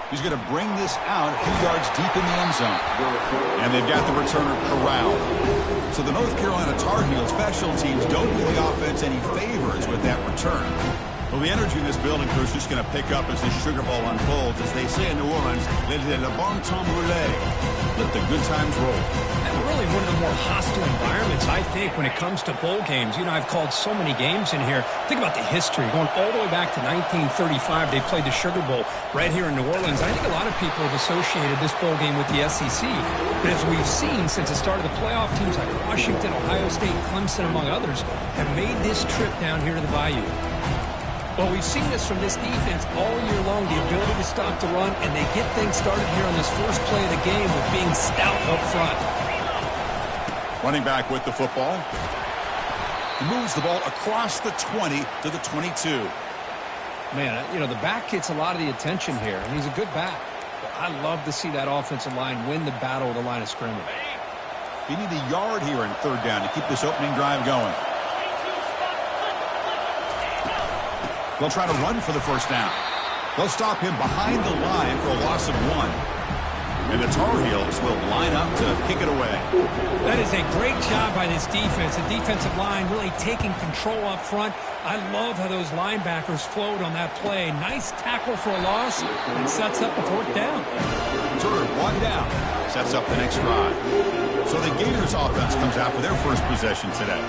He's going to bring this out a few yards deep in the end zone. And they've got the returner corralled. So the North Carolina Tar Heels special teams don't do the offense any favors with that return. Well, the energy in this building crew is just going to pick up as this Sugar Bowl unfolds. As they say in New Orleans, let le bon temps rouler. Let the good times roll. And really one of the more hostile environments, I think, when it comes to bowl games. You know, I've called so many games in here. Think about the history. Going all the way back to 1935, they played the Sugar Bowl right here in New Orleans. I think a lot of people have associated this bowl game with the SEC. But as we've seen since the start of the playoff, teams like Washington, Ohio State, Clemson, among others, have made this trip down here to the Bayou. Well, we've seen this from this defense all year long, the ability to stop the run, and they get things started here on this first play of the game with being stout up front. Running back with the football. He moves the ball across the 20 to the 22. Man, you know, the back gets a lot of the attention here, and he's a good back. But I love to see that offensive line win the battle at the line of scrimmage. You need a yard here in third down to keep this opening drive going. They'll try to run for the first down. They'll stop him behind the line for a loss of 1. And the Tar Heels will line up to kick it away. That is a great job by this defense. The defensive line really taking control up front. I love how those linebackers flowed on that play. Nice tackle for a loss and sets up a fourth down. Third, 1 down. Sets up the next drive. So the Gators offense comes out for their first possession today.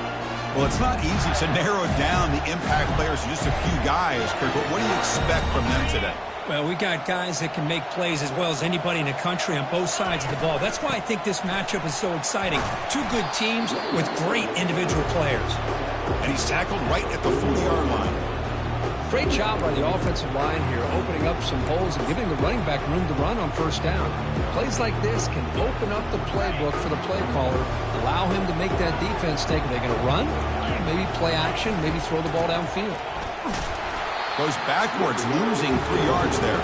Well, it's not easy to narrow down the impact players to just a few guys, Kirk, but what do you expect from them today? Well, we got guys that can make plays as well as anybody in the country on both sides of the ball. That's why I think this matchup is so exciting. Two good teams with great individual players. And he's tackled right at the 40-yard line. Great job by the offensive line here, opening up some holes and giving the running back room to run on first down. Plays like this can open up the playbook for the play caller, allow him to make that defense take. Are they going to run? Maybe play action, maybe throw the ball downfield. Goes backwards, losing 3 yards there.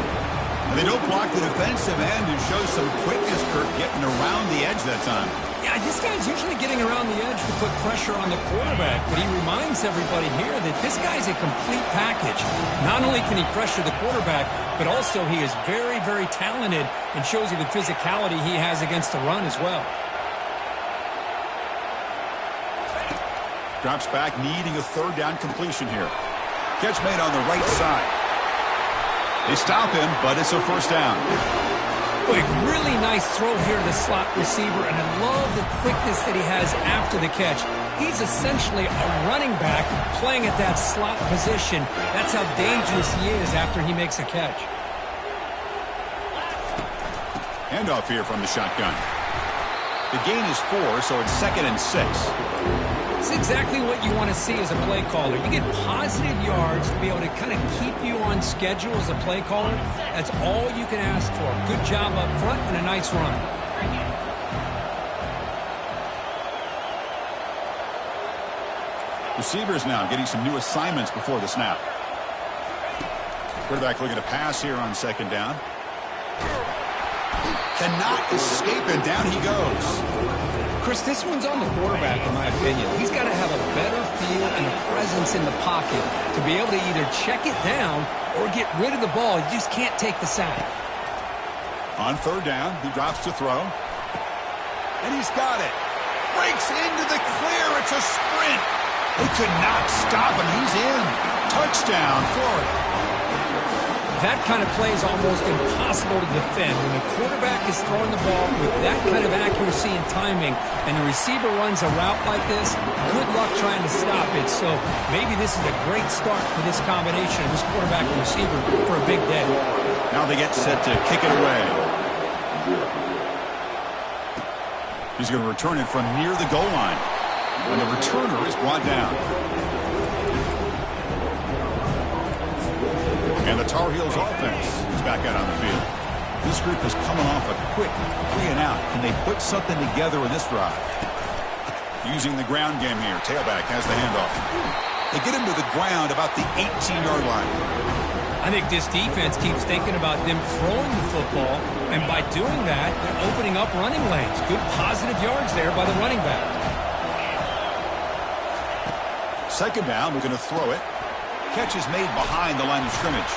And they don't block the defensive end and show some quickness, Kirk, getting around the edge that time. Yeah, this guy's usually getting around the edge to put pressure on the quarterback, but he reminds everybody here that this guy's a complete package. Not only can he pressure the quarterback, but also he is very, very talented and shows you the physicality he has against the run as well. Drops back, needing a third down completion here. Catch made on the right side. They stop him, but it's a first down. Boy, really nice throw here to the slot receiver, and I love the quickness that he has after the catch. He's essentially a running back playing at that slot position. That's how dangerous he is after he makes a catch. Handoff here from the shotgun. The gain is 4, so it's 2nd and 6. It's exactly what you want to see as a play caller. You get positive yards to be able to kind of keep you on schedule as a play caller. That's all you can ask for. Good job up front and a nice run. Receivers now getting some new assignments before the snap. Quarterback looking to pass here on 2nd down. Cannot escape it. Down he goes. Chris, this one's on the quarterback, in my opinion. He's got to have a better feel and a presence in the pocket to be able to either check it down or get rid of the ball. You just can't take the sack. On 3rd down, he drops to throw. And he's got it. Breaks into the clear. It's a sprint. They could not stop him. He's in. Touchdown, Florida. That kind of play is almost impossible to defend. When the quarterback is throwing the ball with that kind of accuracy and timing, and the receiver runs a route like this, good luck trying to stop it. So maybe this is a great start for this combination of this quarterback and receiver for a big day. Now they get set to kick it away. He's going to return it from near the goal line. And the returner is brought down. And the Tar Heels offense is back out on the field. This group is coming off a quick 3-and-out. Can they put something together in this drive? Using the ground game here. Tailback has the handoff. They get him to the ground about the 18-yard line. I think this defense keeps thinking about them throwing the football, and by doing that, they're opening up running lanes. Good positive yards there by the running back. 2nd down, we're going to throw it. Catch is made behind the line of scrimmage.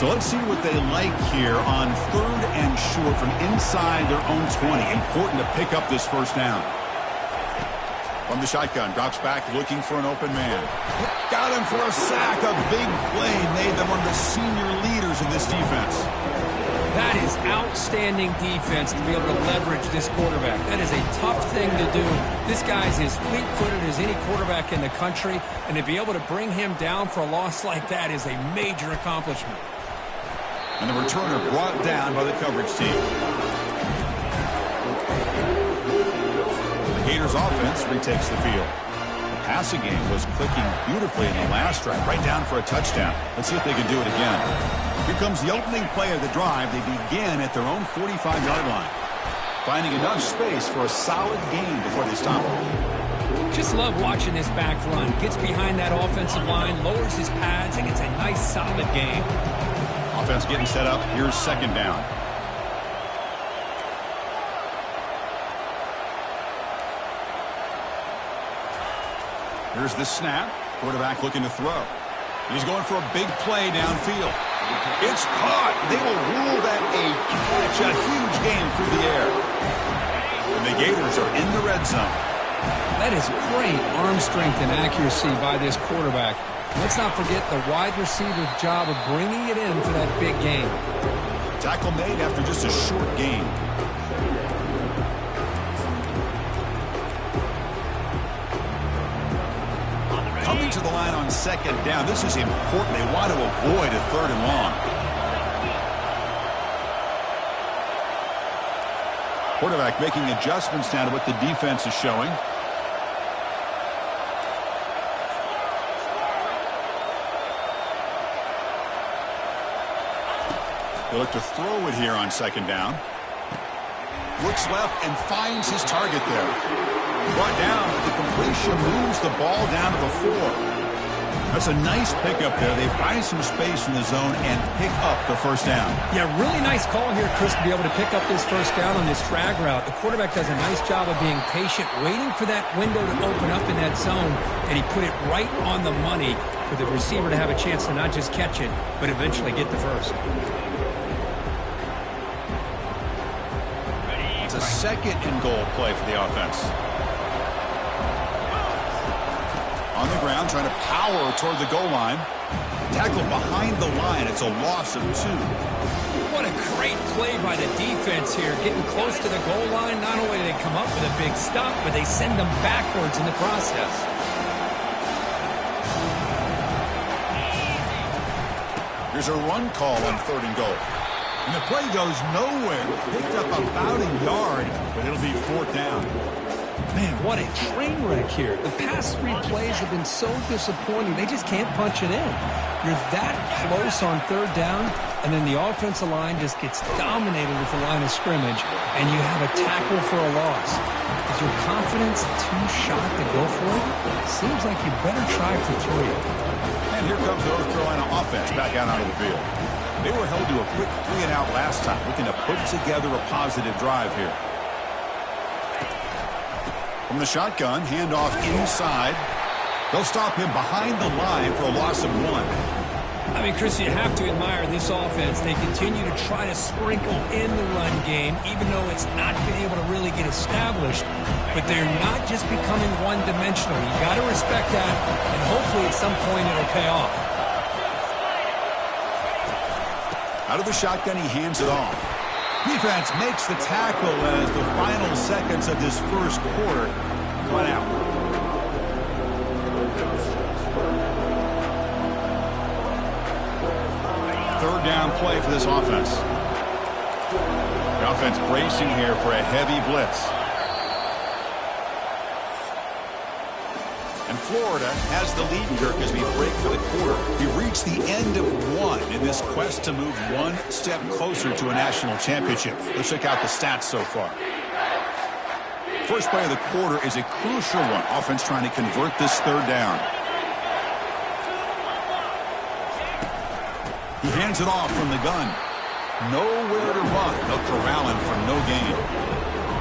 So let's see what they like here on 3rd and short from inside their own 20. Important to pick up this first down. From the shotgun, drops back looking for an open man. Got him for a sack. A big play made them one of the senior leaders in this defense. That is outstanding defense to be able to leverage this quarterback. That is a tough thing to do. This guy's as fleet-footed as any quarterback in the country, and to be able to bring him down for a loss like that is a major accomplishment. And the returner brought down by the coverage team. The Gators offense retakes the field. The passing game was clicking beautifully in the last drive, right down for a touchdown. Let's see if they can do it again. Here comes the opening play of the drive. They begin at their own 45-yard line, finding enough space for a solid gain before they stop it. Just love watching this back run. Gets behind that offensive line, lowers his pads, and gets a nice, solid gain. Offense getting set up. Here's 2nd down. Here's the snap. Quarterback looking to throw. He's going for a big play downfield. It's caught. They will rule that a catch. A huge gain through the air. And the Gators are in the red zone. That is great arm strength and accuracy by this quarterback. Let's not forget the wide receiver's job of bringing it in for that big gain. Tackle made after just a short gain. Coming to the line on 2nd down. This is important. They want to avoid a 3rd and long. Quarterback making adjustments now to what the defense is showing. They look to throw it here on 2nd down. Looks left and finds his target there. Brought down, but the completion moves the ball down to the 4. That's a nice pickup there. They find some space in the zone and pick up the first down. Yeah, really nice call here, Chris, to be able to pick up this first down on this drag route. The quarterback does a nice job of being patient, waiting for that window to open up in that zone, and he put it right on the money for the receiver to have a chance to not just catch it, but eventually get the first. It's a 2nd and goal play for the offense. On the ground, trying to power toward the goal line. Tackled behind the line. It's a loss of 2. What a great play by the defense here. Getting close to the goal line, not only do they come up with a big stop, but they send them backwards in the process. Here's a run call on 3rd and goal. And the play goes nowhere. Picked up about a yard, but it'll be 4th down. Man, what a train wreck here. The past 3 plays have been so disappointing. They just can't punch it in. You're that close on 3rd down, and then the offensive line just gets dominated with the line of scrimmage, and you have a tackle for a loss. Is your confidence too shot to go for it? Seems like you better try for 3. And here comes the North Carolina offense back out onto the field. They were held to a quick 3-and-out last time, looking to put together a positive drive here. From the shotgun, handoff inside. They'll stop him behind the line for a loss of 1. I mean, Chris, you have to admire this offense. They continue to try to sprinkle in the run game, even though it's not been able to really get established. But they're not just becoming one-dimensional. You got to respect that, and hopefully at some point it'll pay off. Out of the shotgun, he hands it off. Defense makes the tackle as the final seconds of this first quarter run out. Third down play for this offense. The offense bracing here for a heavy blitz. And Florida has the lead, Kirk, as we break for the quarter. We reached the end of 1 in this quest to move one step closer to a national championship. Let's check out the stats so far. First play of the quarter is a crucial one. Offense trying to convert this 3rd down. He hands it off from the gun. Nowhere to run. They'll corral him for no gain.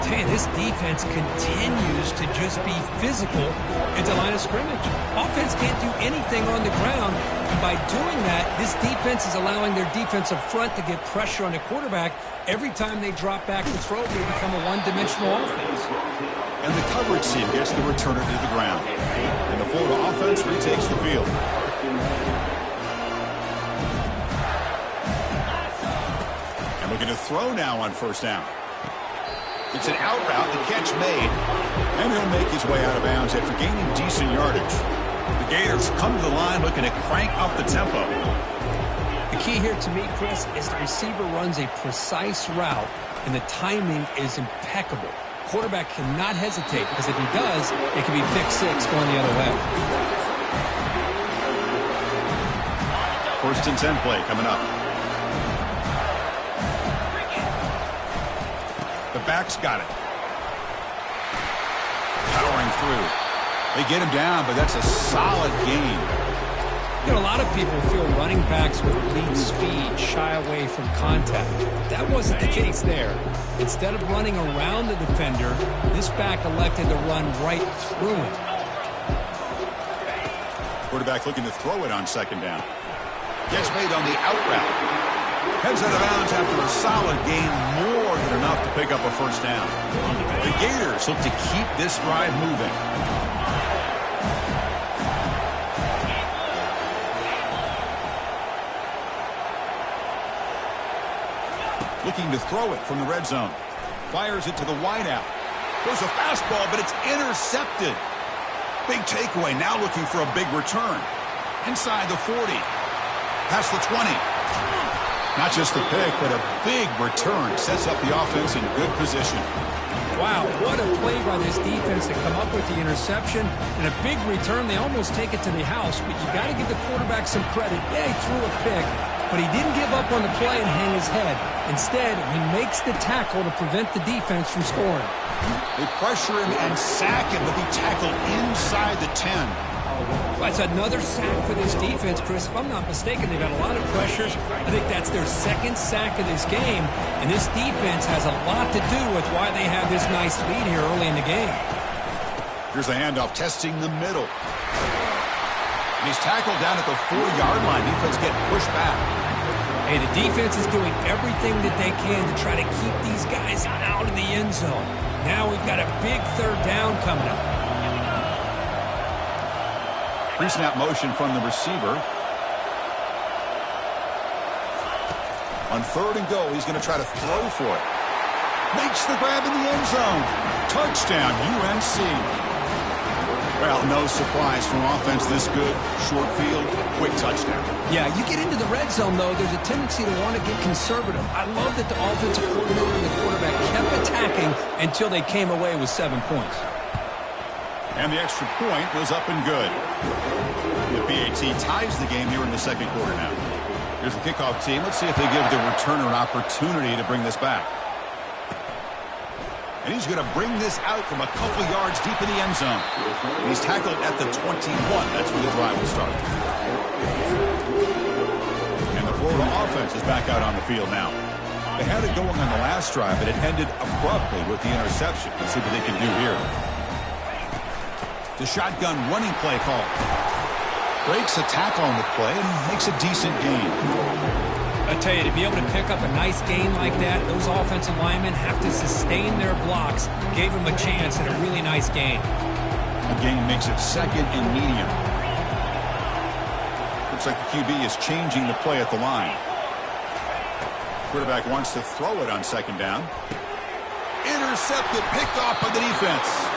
Hey, this defense continues to just be physical at the line of scrimmage. Offense can't do anything on the ground. And by doing that, this defense is allowing their defensive front to get pressure on the quarterback. Every time they drop back to throw, they become a one-dimensional offense. And the coverage team gets the returner to the ground. And the Florida offense retakes the field. And looking to throw now on first down. It's an out route, the catch made, and he'll make his way out of bounds after gaining decent yardage. The Gators come to the line looking to crank up the tempo. The key here to me, Chris, is the receiver runs a precise route, and the timing is impeccable. Quarterback cannot hesitate, because if he does, it can be pick six going the other way. 1st and 10 play coming up. The back's got it. Powering through. They get him down, but that's a solid gain. You know, a lot of people feel running backs with elite speed shy away from contact. That wasn't the case there. Instead of running around the defender, this back elected to run right through him. Quarterback looking to throw it on 2nd down. Gets made on the out route. Heads out of bounds after a solid gain, more than enough to pick up a 1st down. The Gators look to keep this drive moving. Looking to throw it from the red zone. Fires it to the wideout. Goes a fastball, but it's intercepted. Big takeaway, now looking for a big return. Inside the 40. Past the 20. Not just a pick, but a big return. Sets up the offense in good position. Wow, what a play by this defense to come up with the interception. And a big return. They almost take it to the house, but you got to give the quarterback some credit. Yeah, he threw a pick, but he didn't give up on the play and hang his head. Instead, he makes the tackle to prevent the defense from scoring. They pressure him and sack him, but he tackled inside the 10. That's another sack for this defense, Chris. If I'm not mistaken, they've got a lot of pressures. I think that's their 2nd sack of this game. And this defense has a lot to do with why they have this nice lead here early in the game. Here's the handoff, testing the middle. And he's tackled down at the 4-yard line. Defense getting pushed back. Hey, the defense is doing everything that they can to try to keep these guys out of the end zone. Now we've got a big 3rd down coming up. Pre-snap motion from the receiver. On 3rd and goal, he's going to try to throw for it. Makes the grab in the end zone. Touchdown, UNC. Well, no surprise from offense this good. Short field, quick touchdown. Yeah, you get into the red zone, though, there's a tendency to want to get conservative. I love that the offensive coordinator and the quarterback kept attacking until they came away with 7 points. And the extra point was up and good. The BAT ties the game here in the 2nd quarter now. Here's the kickoff team. Let's see if they give the returner an opportunity to bring this back. And he's going to bring this out from a couple yards deep in the end zone. And he's tackled at the 21. That's where the drive will start. And the Florida offense is back out on the field now. They had it going on the last drive, but it ended abruptly with the interception. Let's see what they can do here. The shotgun running play call. Breaks a tackle on the play and makes a decent gain. I tell you, to be able to pick up a nice gain like that, those offensive linemen have to sustain their blocks. Gave them a chance at a really nice gain. The gain makes it 2nd and medium. Looks like the QB is changing the play at the line. Quarterback wants to throw it on 2nd down. Intercepted, picked off by the defense.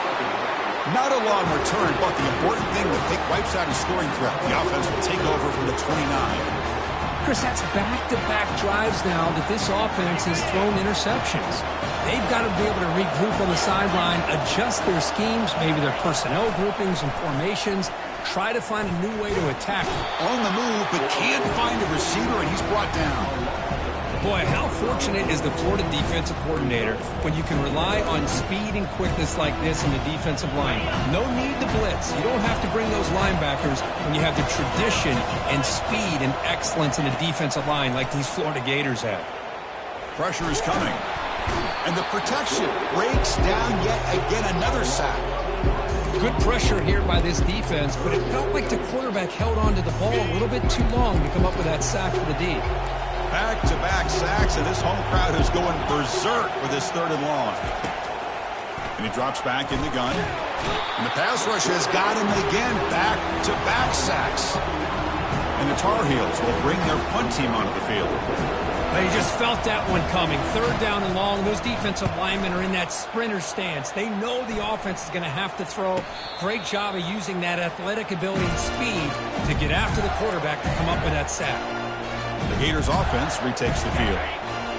Not a long return, but the important thing, the pick wipes out a scoring threat. The offense will take over from the 29. Chris, that's back-to-back drives now that this offense has thrown interceptions. They've got to be able to regroup on the sideline, adjust their schemes, maybe their personnel groupings and formations, try to find a new way to attack. On the move, but can't find a receiver, and he's brought down. Boy, how fortunate is the Florida defensive coordinator when you can rely on speed and quickness like this in the defensive line. No need to blitz. You don't have to bring those linebackers when you have the tradition and speed and excellence in the defensive line like these Florida Gators have. Pressure is coming. And the protection breaks down yet again another sack. Good pressure here by this defense, but it felt like the quarterback held on to the ball a little bit too long to come up with that sack for the D. Back-to-back sacks, and this home crowd is going berserk for this 3rd and long. And he drops back in the gun. And the pass rush has got him again. Back-to-back sacks. And the Tar Heels will bring their punt team onto the field. They just felt that one coming. 3rd down and long. Those defensive linemen are in that sprinter stance. They know the offense is going to have to throw. Great job of using that athletic ability and speed to get after the quarterback to come up with that sack. The Gators offense retakes the field.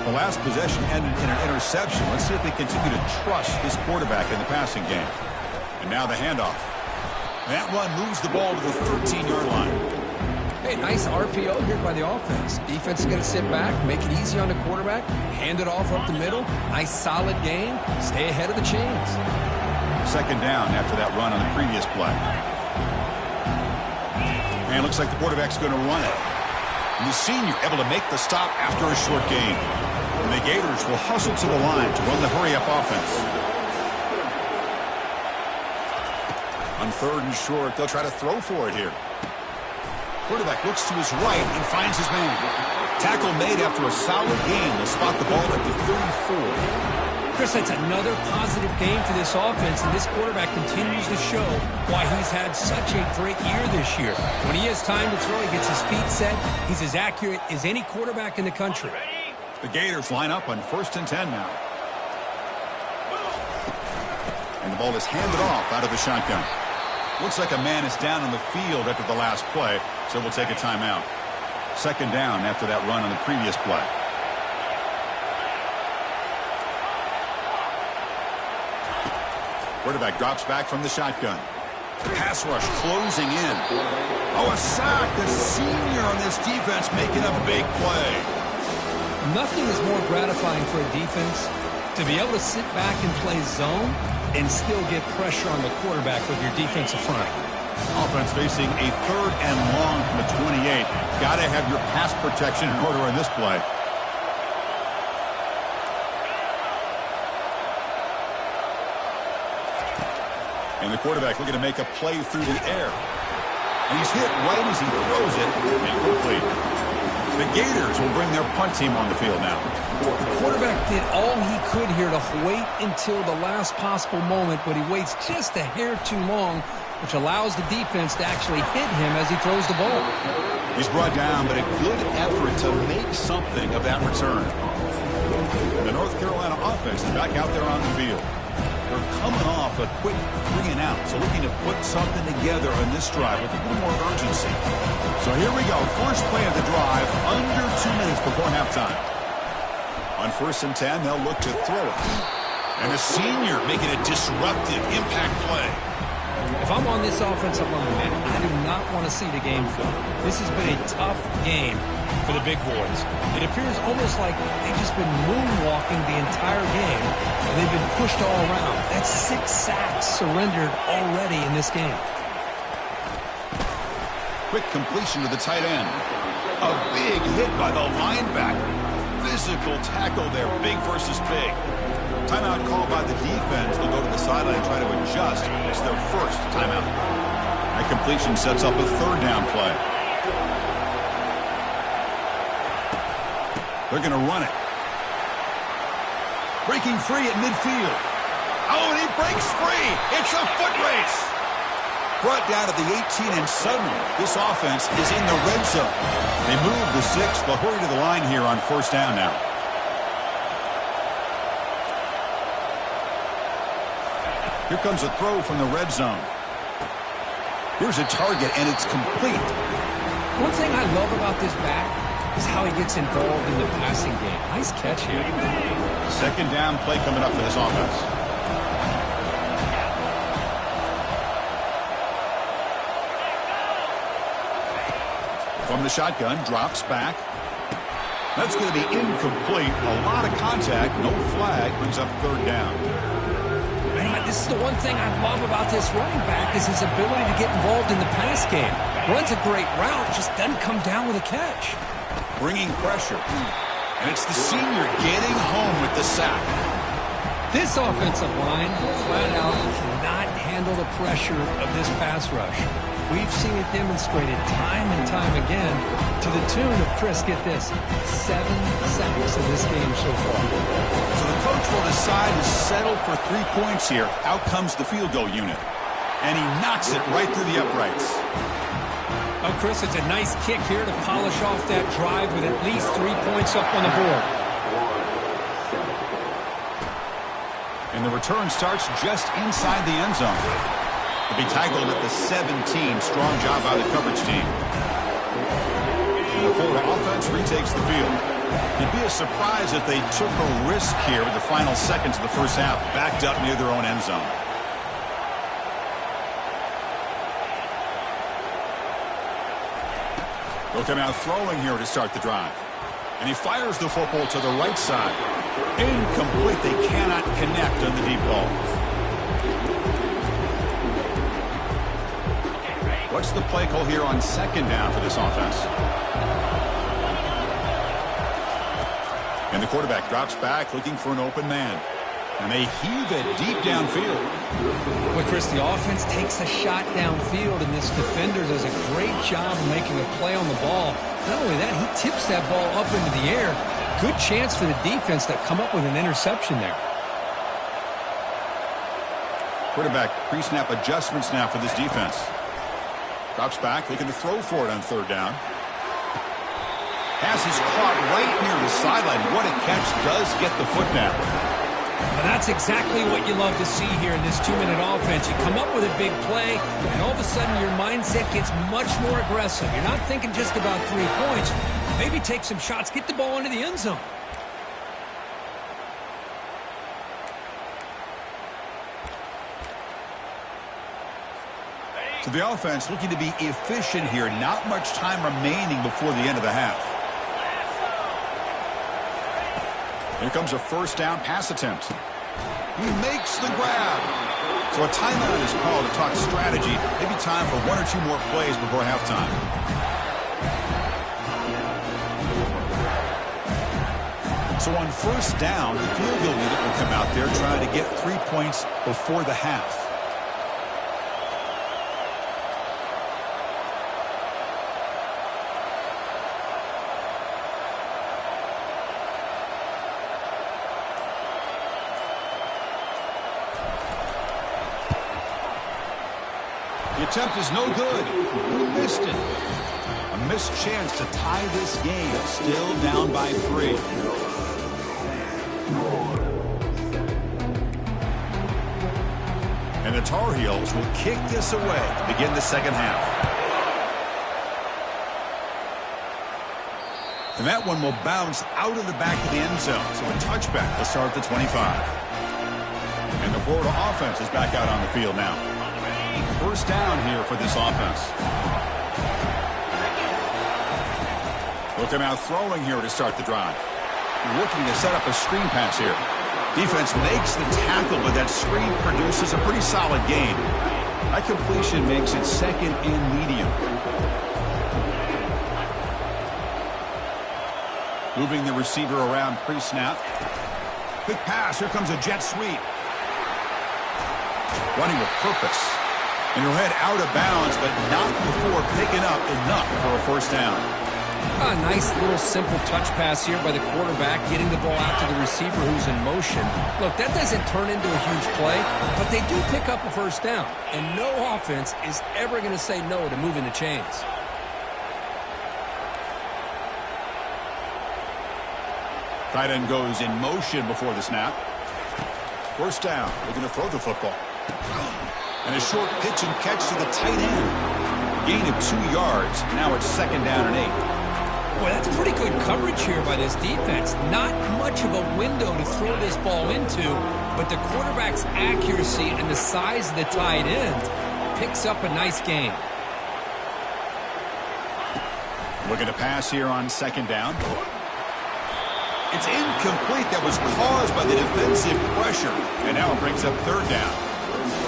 The last possession ended in an interception. Let's see if they continue to trust this quarterback in the passing game. And now the handoff. That one moves the ball to the 13-yard line. Hey, nice RPO here by the offense. Defense is going to sit back, make it easy on the quarterback, hand it off up the middle. Nice solid game. Stay ahead of the chains. 2nd down after that run on the previous play. And it looks like the quarterback's going to run it. And the senior able to make the stop after a short gain. And the Gators will hustle to the line to run the hurry-up offense. On 3rd and short, they'll try to throw for it here. Quarterback looks to his right and finds his man. Tackle made after a solid gain. They'll spot the ball at the 34. Chris, that's another positive game for this offense, and this quarterback continues to show why he's had such a great year this year. When he has time to throw, he gets his feet set. He's as accurate as any quarterback in the country. The Gators line up on 1st and 10 now. And the ball is handed off out of the shotgun. Looks like a man is down on the field after the last play, so we'll take a timeout. 2nd down after that run on the previous play. Quarterback drops back from the shotgun. Pass rush closing in. Oh, a sack. The senior on this defense making a big play. Nothing is more gratifying for a defense to be able to sit back and play zone and still get pressure on the quarterback with your defensive front. Offense facing a 3rd and long from the 28. Got to have your pass protection in order on this play. And the quarterback looking to make a play through the air. And he's hit right as he throws it. Incomplete. The Gators will bring their punt team on the field now. The quarterback did all he could here to wait until the last possible moment, but he waits just a hair too long, which allows the defense to actually hit him as he throws the ball. He's brought down, but a good effort to make something of that return. The North Carolina offense is back out there on the field. They're coming off a quick 3 and out, so looking to put something together on this drive with a little more urgency. So here we go. First play of the drive, under 2 minutes before halftime. On 1st and 10, they'll look to throw it. And a senior making a disruptive impact play. If I'm on this offensive line, man, I do not want to see the game film. This has been a tough game for the big boys. It appears almost like they've just been moonwalking the entire game, and they've been pushed all around. That's 6 sacks surrendered already in this game. Quick completion to the tight end. A big hit by the linebacker. Physical tackle there, big versus big. Timeout called by the defense. They'll go to the sideline and try to adjust. It's their first timeout. That completion sets up a 3rd down play. They're going to run it. Breaking free at midfield. Oh, and he breaks free. It's a foot race. Brought down to the 18, and suddenly this offense is in the red zone. They move the 6. They'll hurry to the line here on 1st down now. Here comes a throw from the red zone. Here's a target, and it's complete. One thing I love about this back is how he gets involved in the passing game. Nice catch here. 2nd down play coming up for this offense. From the shotgun, drops back. That's going to be incomplete. A lot of contact, no flag, brings up 3rd down. This is the one thing I love about this running back is his ability to get involved in the pass game. Runs a great route, just doesn't come down with a catch. Bringing pressure. And it's the senior getting home with the sack. This offensive line flat out cannot handle the pressure of this pass rush. We've seen it demonstrated time and time again to the tune of, Chris, get this, 7 sacks in this game so far. So the coach will decide to settle for 3 points here. Out comes the field goal unit. And he knocks it right through the uprights. Oh, Chris, it's a nice kick here to polish off that drive with at least 3 points up on the board. And the return starts just inside the end zone. To be tackled at the 17. Strong job by the coverage team. And the Florida offense retakes the field. It'd be a surprise if they took a risk here with the final seconds of the first half, backed up near their own end zone. They'll come out throwing here to start the drive. And he fires the football to the right side. Incomplete. They cannot connect on the deep ball. What's the play call here on second down for this offense? And the quarterback drops back looking for an open man. And they heave it deep downfield. Well, Chris, the offense takes a shot downfield, and this defender does a great job of making a play on the ball. Not only that, he tips that ball up into the air. Good chance for the defense to come up with an interception there. Quarterback pre-snap adjustments now for this defense. Drops back, looking to throw for it on third down. Pass is caught right near the sideline. What a catch, does get the foot down. Well, that's exactly what you love to see here in this 2-minute offense. You come up with a big play, and all of a sudden your mindset gets much more aggressive. You're not thinking just about 3 points. Maybe take some shots, get the ball into the end zone. So the offense looking to be efficient here. Not much time remaining before the end of the half. Here comes a first down pass attempt. He makes the grab. So a timeout is called to talk strategy. Maybe time for 1 or 2 more plays before halftime. So on first down, the field goal unit will come out there trying to get 3 points before the half. The attempt is no good. He missed it. A missed chance to tie this game. Still down by 3. And the Tar Heels will kick this away to begin the second half. And that one will bounce out of the back of the end zone. So a touchback to start the 25. And the Florida offense is back out on the field now. First down here for this offense. They'll come out throwing here to start the drive. Looking to set up a screen pass here. Defense makes the tackle, but that screen produces a pretty solid gain. That completion makes it second and medium. Moving the receiver around pre-snap. Quick pass. Here comes a jet sweep. Running with purpose. And he'll head out of bounds, but not before picking up enough for a first down. A nice little simple touch pass here by the quarterback, getting the ball out to the receiver who's in motion. Look, that doesn't turn into a huge play, but they do pick up a first down. And no offense is ever going to say no to moving the chains. Tight end goes in motion before the snap. First down, looking to throw the football. And a short pitch and catch to the tight end. Gain of 2 yards. Now it's second down and 8. Boy, that's pretty good coverage here by this defense. Not much of a window to throw this ball into, but the quarterback's accuracy and the size of the tight end picks up a nice gain. Looking to pass here on second down. It's incomplete. That was caused by the defensive pressure. And now it brings up third down.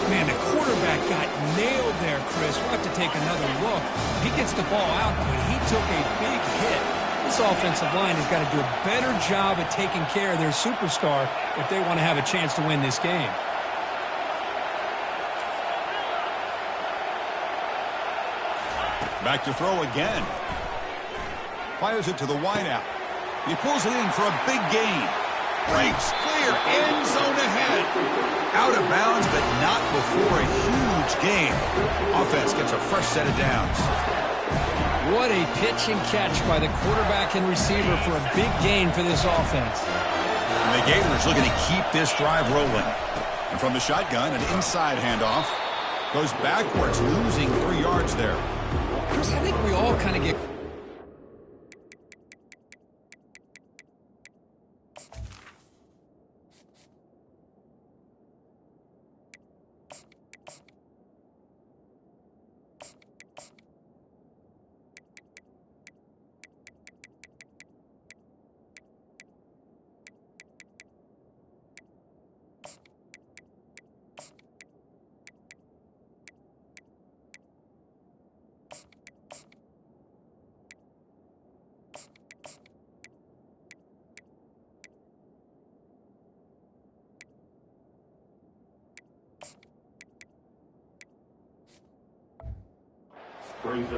Man, the quarterback got nailed there, Chris. We'll have to take another look. He gets the ball out, but he took a big hit. This offensive line has got to do a better job at taking care of their superstar if they want to have a chance to win this game. Back to throw again. Fires it to the wideout. He pulls it in for a big gain. Breaks clear. End zone ahead. Out of bounds, but not before a huge gain. Offense gets a fresh set of downs. What a pitch and catch by the quarterback and receiver for a big gain for this offense. And the Gators looking to keep this drive rolling. And from the shotgun, an inside handoff. Goes backwards, losing 3 yards there. Chris, I think we all kind of get...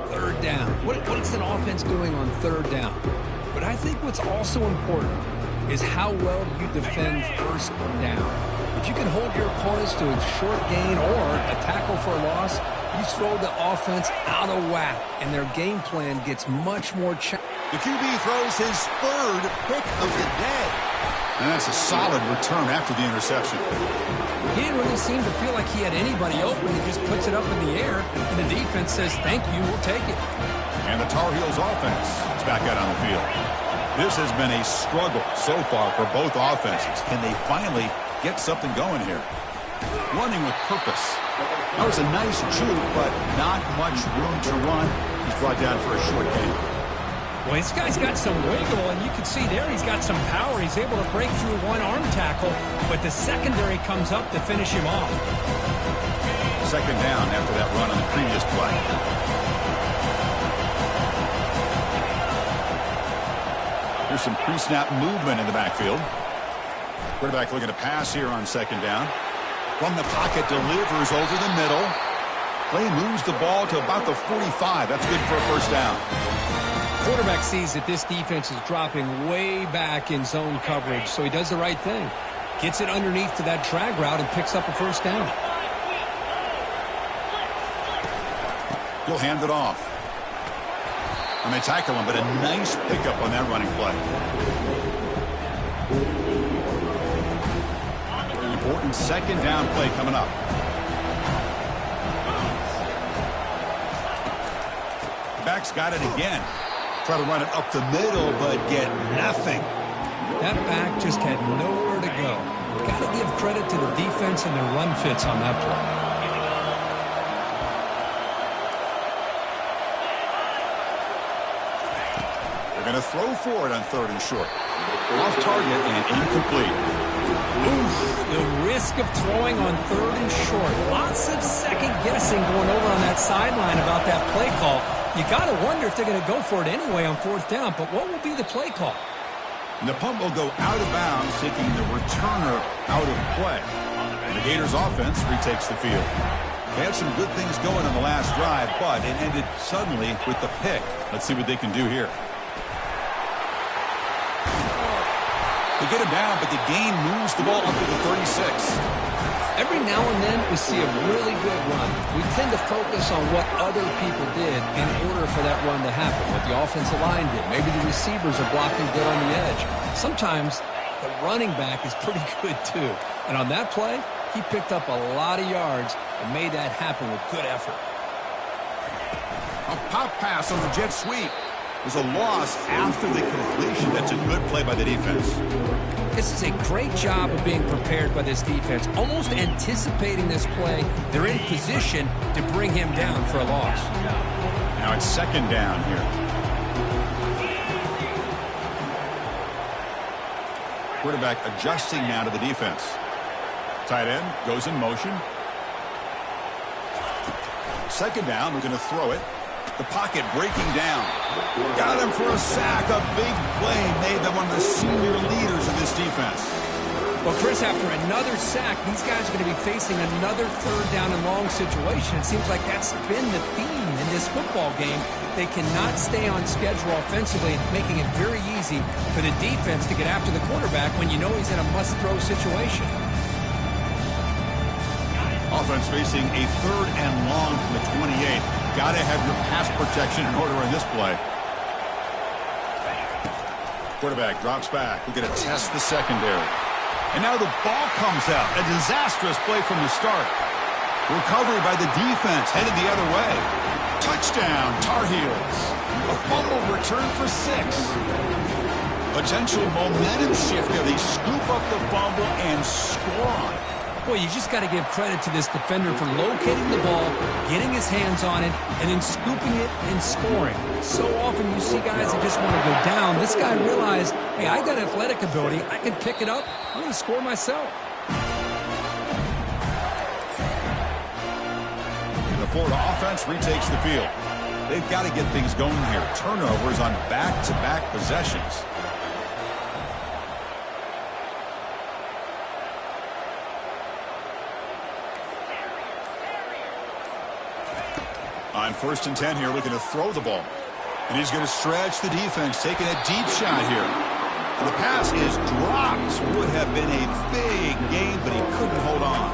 Third down. What is an offense doing on third down? But I think what's also important is how well you defend first down. If you can hold your opponents to a short gain or a tackle for a loss, you throw the offense out of whack, and their game plan gets much more challenging. The QB throws his 3rd pick of the day. And that's a solid return after the interception. He didn't really seem to feel like he had anybody open. He just puts it up in the air, and the defense says, thank you, we'll take it. And the Tar Heels offense is back out on the field. This has been a struggle so far for both offenses. Can they finally get something going here? Running with purpose. That was a nice juke, but not much room to run. He's brought down for a short gain. Well, this guy's got some wiggle, and you can see there he's got some power. He's able to break through one arm tackle, but the secondary comes up to finish him off. 2nd down after that run on the previous play. Here's some pre-snap movement in the backfield. Quarterback looking to pass here on 2nd down. From the pocket, delivers over the middle. Play moves the ball to about the 45. That's good for a 1st down. Quarterback sees that this defense is dropping way back in zone coverage, so he does the right thing. Gets it underneath to that drag route and picks up a 1st down. He'll hand it off. And they tackle him, but a nice pickup on that running play. Important 2nd down play coming up. Back's got it again. Try to run it up the middle, but get nothing. That back just had nowhere to go. Got to give credit to the defense and their run fits on that play. They're going to throw for it on 3rd and short. Off target and incomplete. Oof, the risk of throwing on 3rd and short. Lots of second guessing going over on that sideline about that play call. You got to wonder if they're going to go for it anyway on 4th down, but what will be the play call? And the punt will go out of bounds, taking the returner out of play. And the Gators offense retakes the field. They had some good things going on the last drive, but it ended suddenly with the pick. Let's see what they can do here. They get him down, but the gain moves the ball up to the 36. Every now and then we see a really good run. We tend to focus on what other people did in order for that run to happen, what the offensive line did. Maybe the receivers are blocking good on the edge. Sometimes the running back is pretty good too. And on that play, he picked up a lot of yards and made that happen with good effort. A pop pass on the jet sweep. There's a loss after the completion. That's a good play by the defense. This is a great job of being prepared by this defense, almost anticipating this play. They're in position to bring him down for a loss. Now it's 2nd down here. Quarterback adjusting now to the defense. Tight end goes in motion. 2nd down, we're going to throw it. The pocket breaking down. Got him for a sack. A big play made by one of the senior leaders of this defense. Well, Chris, after another sack, these guys are going to be facing another third down and long situation. It seems like that's been the theme in this football game. They cannot stay on schedule offensively, making it very easy for the defense to get after the quarterback when you know he's in a must-throw situation. Offense facing a third and long from the 28. Got to have your pass protection in order in this play. Quarterback drops back. We're going to test the secondary. And now the ball comes out. A disastrous play from the start. Recovery by the defense, headed the other way. Touchdown, Tar Heels. A fumble return for 6. Potential momentum shift. They scoop up the fumble and score on it. Boy, you just got to give credit to this defender for locating the ball, getting his hands on it, and then scooping it and scoring. So often you see guys that just want to go down. This guy realized, hey, I got athletic ability. I can pick it up. I'm going to score myself. And the Florida offense retakes the field. They've got to get things going here. Turnovers on back-to-back possessions. On 1st and 10 here, looking to throw the ball. And he's going to stretch the defense, taking a deep shot here. And the pass is dropped. Would have been a big game, but he couldn't hold on.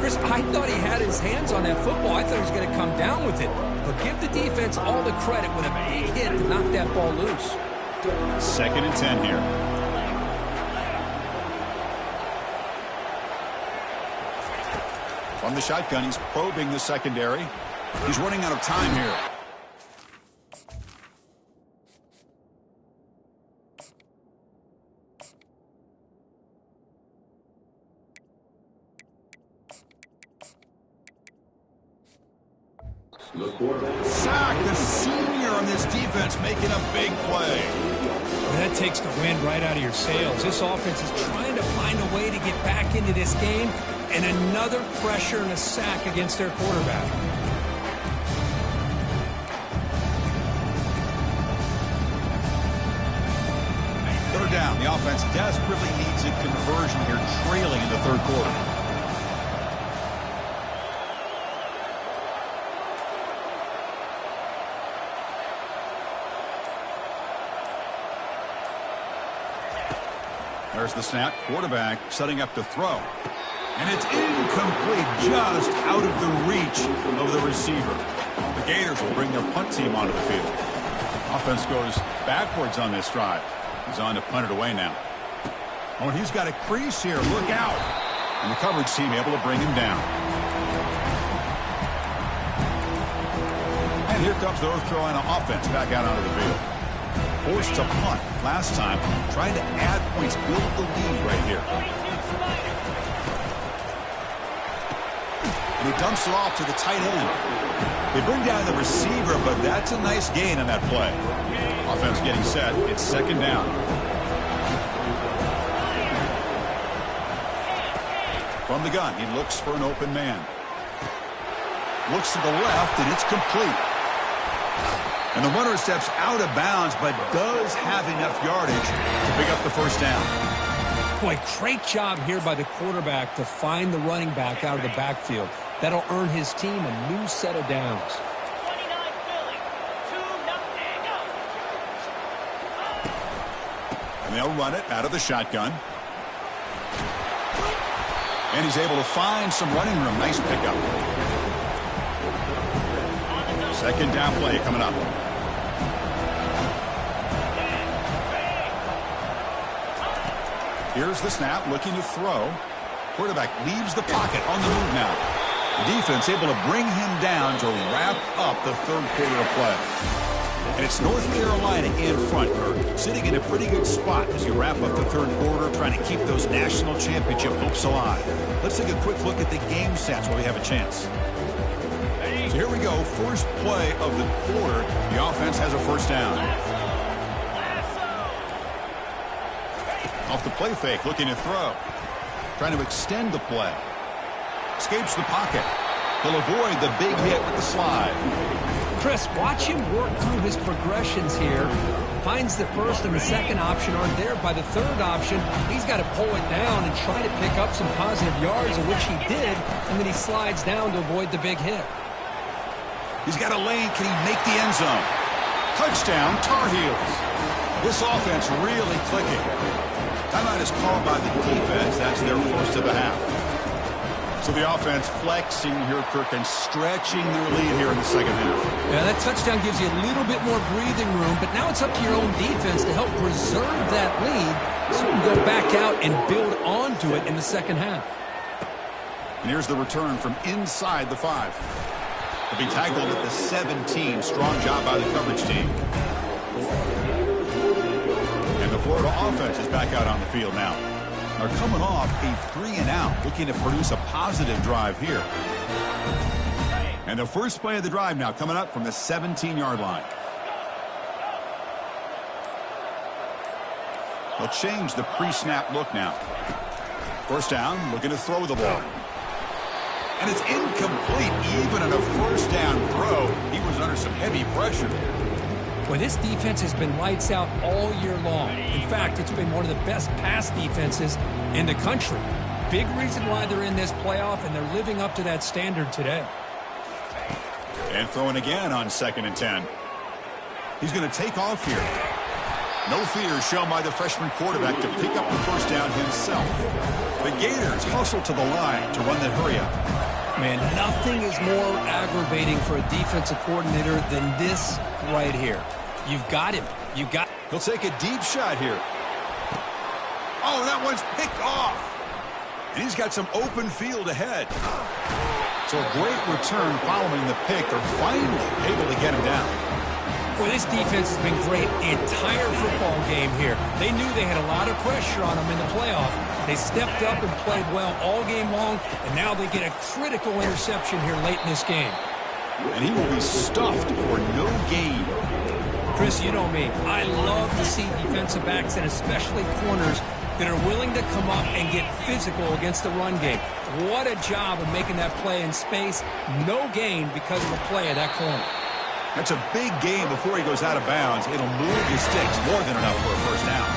Chris, I thought he had his hands on that football. I thought he was going to come down with it. But give the defense all the credit with a big hit to knock that ball loose. 2nd and 10 here. From the shotgun, he's probing the secondary. He's running out of time here. Sack, the senior on this defense, making a big play. That takes the wind right out of your sails. This offense is trying to find a way to get back into this game, and another pressure and a sack against their quarterback. Down. The offense desperately needs a conversion here, trailing in the 3rd quarter. There's the snap. Quarterback setting up to throw. And it's incomplete, just out of the reach of the receiver. The Gators will bring their punt team onto the field. Offense goes backwards on this drive. He's on to punt it away now. Oh, and he's got a crease here. Look out. And the coverage team able to bring him down. And here comes the North Carolina offense back out onto the field. Forced to punt last time. Trying to add points, build the lead right here. And he dumps it off to the tight end. They bring down the receiver, but that's a nice gain on that play. Offense getting set. It's 2nd down. From the gun, he looks for an open man. Looks to the left, and it's complete. And the runner steps out of bounds, but does have enough yardage to pick up the 1st down. Boy, great job here by the quarterback to find the running back out of the backfield. That'll earn his team a new set of downs. And they'll run it out of the shotgun. And he's able to find some running room. Nice pickup. 2nd down play coming up. Here's the snap, looking to throw. Quarterback leaves the pocket on the move now. The defense able to bring him down to wrap up the 3rd quarter of play. And it's North Carolina in front, Kirk, sitting in a pretty good spot as you wrap up the 3rd quarter, trying to keep those national championship hopes alive. Let's take a quick look at the game stats while we have a chance. So here we go, first play of the quarter. The offense has a 1st down. Off the play fake, looking to throw. Trying to extend the play. Escapes the pocket. He'll avoid the big hit with the slide. Chris, watch him work through his progressions here. Finds the first and the second option aren't there. By the third option, he's got to pull it down and try to pick up some positive yards, of which he did, and then he slides down to avoid the big hit. He's got a lane. Can he make the end zone? Touchdown, Tar Heels. This offense really clicking. Timeout is called by the defense. That's their first of the half. So the offense flexing here, Kirk, and stretching their lead here in the second half. Yeah, that touchdown gives you a little bit more breathing room, but now it's up to your own defense to help preserve that lead so you can go back out and build onto it in the second half. And here's the return from inside the 5. He'll be tackled at the 17. Strong job by the coverage team. And the Florida offense is back out on the field now. They're coming off a 3-and-out, looking to produce a positive drive here. And the first play of the drive now coming up from the 17-yard line. They'll change the pre-snap look now. First down, looking to throw the ball. And it's incomplete. Even on a first down throw, he was under some heavy pressure. Well, this defense has been lights out all year long. In fact, it's been one of the best pass defenses in the country. Big reason why they're in this playoff, and they're living up to that standard today. And throwing again on 2nd and 10. He's going to take off here. No fear shown by the freshman quarterback to pick up the first down himself. The Gators hustle to the line to run the hurry-up. Man, nothing is more aggravating for a defensive coordinator than this right here. You've got him. He'll take a deep shot here. Oh, that one's picked off. And he's got some open field ahead. So a great return following the pick. They're finally able to get him down. Well, this defense has been great the entire football game here. They knew they had a lot of pressure on them in the playoff. They stepped up and played well all game long, and now they get a critical interception here late in this game. And he will be stuffed for no gain. Chris, you know me. I love to see defensive backs, and especially corners, that are willing to come up and get physical against the run game. What a job of making that play in space. No gain because of the play of that corner. That's a big game before he goes out of bounds. It'll move the sticks more than enough for a first down.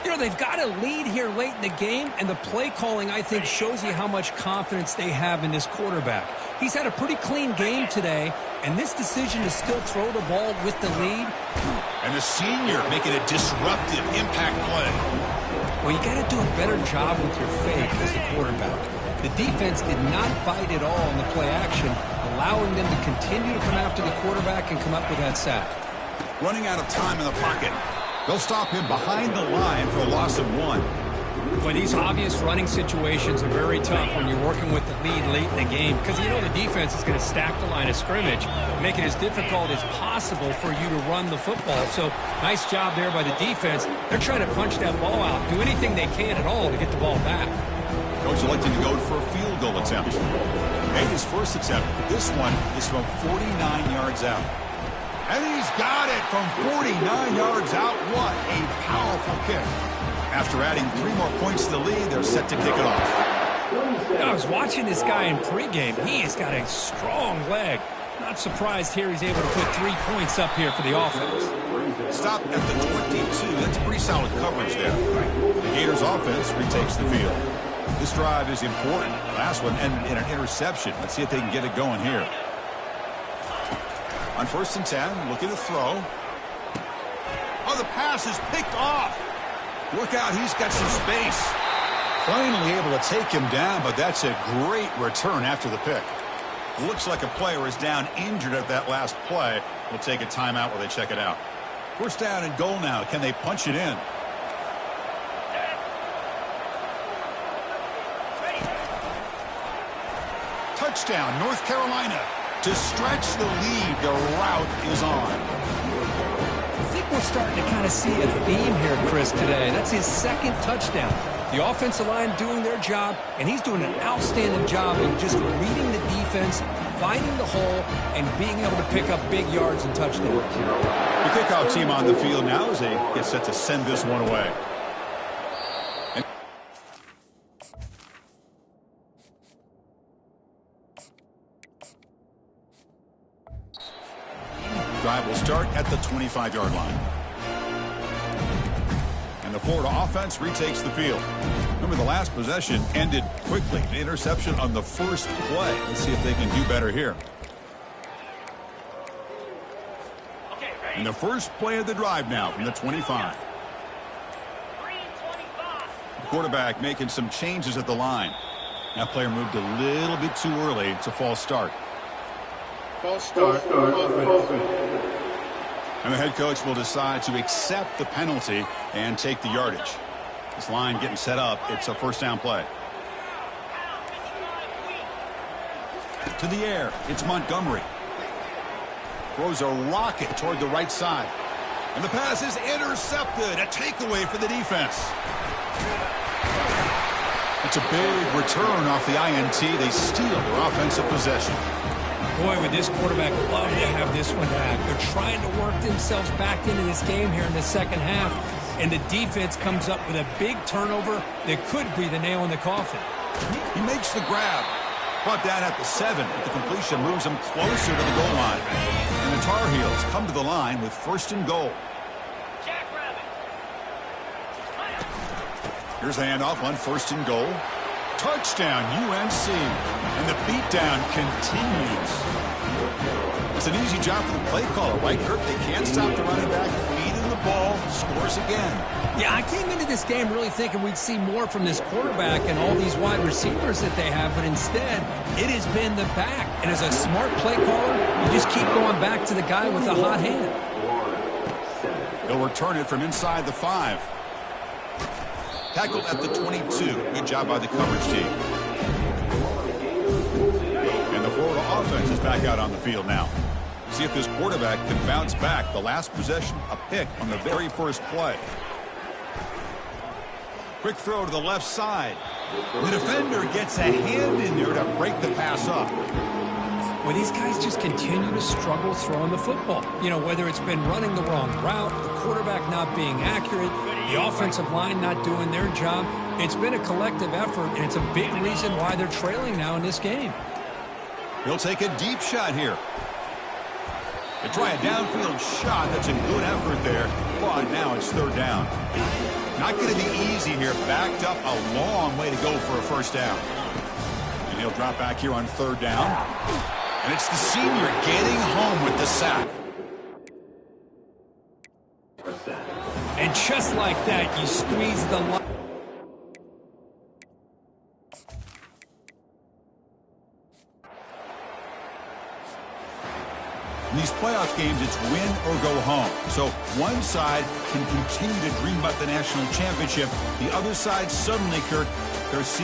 You know, they've got a lead here late in the game, and the play calling, I think, shows you how much confidence they have in this quarterback. He's had a pretty clean game today, and this decision to still throw the ball with the lead. And the senior making a disruptive impact play. Well, you got to do a better job with your fake as a quarterback. The defense did not bite at all in the play action, allowing them to continue to come after the quarterback and come up with that sack. Running out of time in the pocket. They'll stop him behind the line for a loss of 1. Well, these obvious running situations are very tough when you're working with the lead late in the game because you know the defense is going to stack the line of scrimmage, make it as difficult as possible for you to run the football. So, nice job there by the defense. They're trying to punch that ball out, do anything they can at all to get the ball back. Coach electing to go for a field goal attempt. Made his first attempt. This one is from 49 yards out. And he's got it from 49 yards out. What a powerful kick. After adding 3 more points to the lead, they're set to kick it off. I was watching this guy in pregame. He has got a strong leg. Not surprised here he's able to put 3 points up here for the offense. Stop at the 22. That's pretty solid coverage there. The Gators offense retakes the field. This drive is important. Last one ended in an interception. Let's see if they can get it going here. On 1st and 10, looking to throw. Oh, the pass is picked off. Look out, he's got some space. Finally able to take him down, but that's a great return after the pick. Looks like a player is down injured at that last play. We'll take a timeout while they check it out. First down and goal now. Can they punch it in? Touchdown, North Carolina. To stretch the lead, the route is on. I think we're starting to kind of see a theme here, Chris, today. That's his 2nd touchdown. The offensive line doing their job, and he's doing an outstanding job of just reading the defense, finding the hole, and being able to pick up big yards and touchdowns. The kickoff team on the field now as they get set to send this one away. drive will start at the 25-yard line. And the Florida offense retakes the field. Remember, the last possession ended quickly. The interception on the first play. Let's see if they can do better here. And the first play of the drive now from the 25. The quarterback making some changes at the line. That player moved a little bit too early. It's a false start. False start. And the head coach will decide to accept the penalty and take the yardage. This line getting set up. It's a first down play. To the air. It's Montgomery. Throws a rocket toward the right side. And the pass is intercepted. A takeaway for the defense. It's a big return off the INT. They steal their offensive possession. Boy, would this quarterback love to have this one back. They're trying to work themselves back into this game here in the second half. And the defense comes up with a big turnover that could be the nail in the coffin. He makes the grab. Brought down at the 7, but the completion moves him closer to the goal line. And the Tar Heels come to the line with first and goal. Here's the handoff on first and goal. Touchdown, UNC. And the beatdown continues. It's an easy job for the play caller, right, Kirk? They can't stop the running back, feeding the ball, scores again. Yeah, I came into this game really thinking we'd see more from this quarterback and all these wide receivers that they have, but instead, it has been the back. And as a smart play caller, you just keep going back to the guy with the hot hand. They'll return it from inside the 5. Tackled at the 22. Good job by the coverage team. And the Florida offense is back out on the field now. See if this quarterback can bounce back. The last possession, a pick on the very first play. Quick throw to the left side. The defender gets a hand in there to break the pass up. Well, these guys just continue to struggle throwing the football. You know, whether it's been running the wrong route, the quarterback not being accurate, the offensive line not doing their job. It's been a collective effort, and it's a big reason why they're trailing now in this game. He'll take a deep shot here. They try a downfield shot. That's a good effort there. But now it's third down. Not going to be easy here. Backed up a long way to go for a first down. And he'll drop back here on third down. And it's the senior getting home with the sack. And just like that, you squeeze the line. In these playoff games, it's win or go home. So one side can continue to dream about the national championship. The other side suddenly, Kirk, their season